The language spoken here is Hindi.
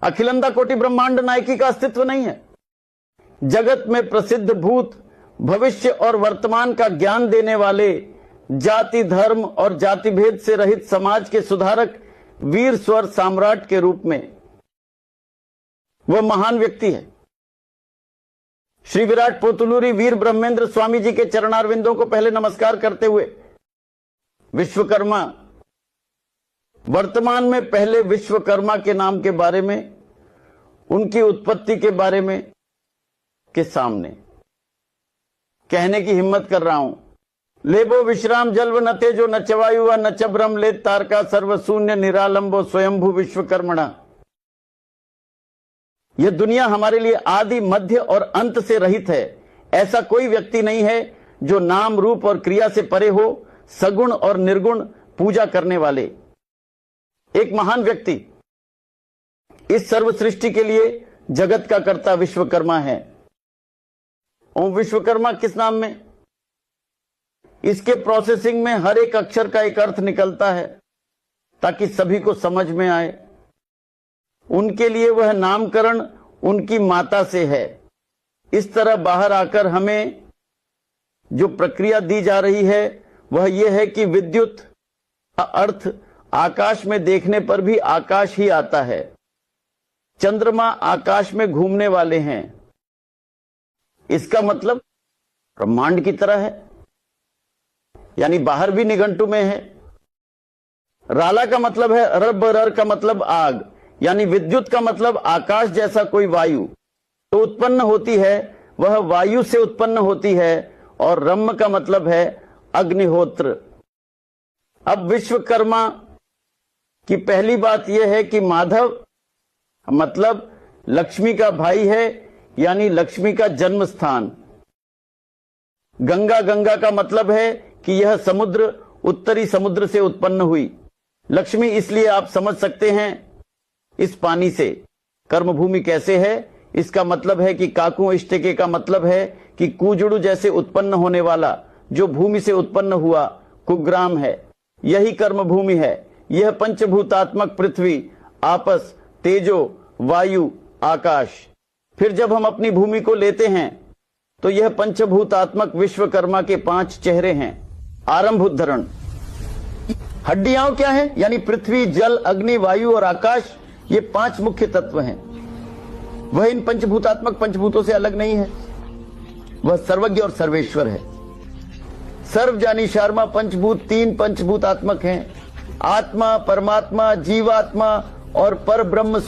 अखिलंदा कोटि ब्रह्मांड नायकी का अस्तित्व नहीं है। जगत में प्रसिद्ध भूत, भविष्य और वर्तमान का ज्ञान देने वाले, जाति धर्म और जाति भेद से रहित समाज के सुधारक, वीर स्वर सम्राट के रूप में वह महान व्यक्ति है। श्री विराट पोतुलूरी वीर ब्रह्मेंद्र स्वामी जी के चरणारविंदों को पहले नमस्कार करते हुए विश्वकर्मा, वर्तमान में पहले विश्वकर्मा के नाम के बारे में, उनकी उत्पत्ति के बारे में के सामने कहने की हिम्मत कर रहा हूं। लेबो विश्राम जल्व न तेजो न चवायु न च ब्रह्म ले तारका सर्वशून्य निरालंबो स्वयंभू विश्वकर्मणा। यह दुनिया हमारे लिए आदि, मध्य और अंत से रहित है। ऐसा कोई व्यक्ति नहीं है जो नाम, रूप और क्रिया से परे हो, सगुण और निर्गुण पूजा करने वाले एक महान व्यक्ति। इस सर्व सृष्टि के लिए जगत का कर्ता विश्वकर्मा है। ओम विश्वकर्मा किस नाम में? इसके प्रोसेसिंग में हर एक अक्षर का एक अर्थ निकलता है ताकि सभी को समझ में आए। उनके लिए वह नामकरण उनकी माता से है। इस तरह बाहर आकर हमें जो प्रक्रिया दी जा रही है वह यह है कि विद्युत का अर्थ आकाश में देखने पर भी आकाश ही आता है। चंद्रमा आकाश में घूमने वाले हैं। इसका मतलब ब्रह्मांड की तरह है, यानी बाहर भी निघंटु में है। राला का मतलब है रब, रर का मतलब आग, यानी विद्युत का मतलब आकाश जैसा कोई वायु तो उत्पन्न होती है, वह वायु से उत्पन्न होती है। और रम का मतलब है अग्निहोत्र। अब विश्वकर्मा की पहली बात यह है कि माधव मतलब लक्ष्मी का भाई है, यानी लक्ष्मी का जन्म स्थान। गंगा, गंगा का मतलब है कि यह समुद्र उत्तरी समुद्र से उत्पन्न हुई। लक्ष्मी इसलिए आप समझ सकते हैं इस पानी से। कर्मभूमि कैसे है? इसका मतलब है कि काकू इष्टके का मतलब है कि कूजड़ू जैसे उत्पन्न होने वाला जो भूमि से उत्पन्न हुआ कुग्राम है, यही कर्मभूमि है। यह पंचभूतात्मक पृथ्वी, आपस, तेजो, वायु, आकाश। फिर जब हम अपनी भूमि को लेते हैं तो यह पंचभूतात्मक विश्वकर्मा के 5 चेहरे हैं। आरंभ उद्धरण। हड्डियां क्या है? यानी पृथ्वी, जल, अग्नि, वायु और आकाश, ये 5 मुख्य तत्व हैं। वह इन पंचभूतात्मक पंचभूतों से अलग नहीं है। वह सर्वज्ञ और सर्वेश्वर है। सर्व जानी शर्मा पंचभूत 3 पंचभूतात्मक हैं। आत्मा, परमात्मा, जीवात्मा और पर ब्रह्म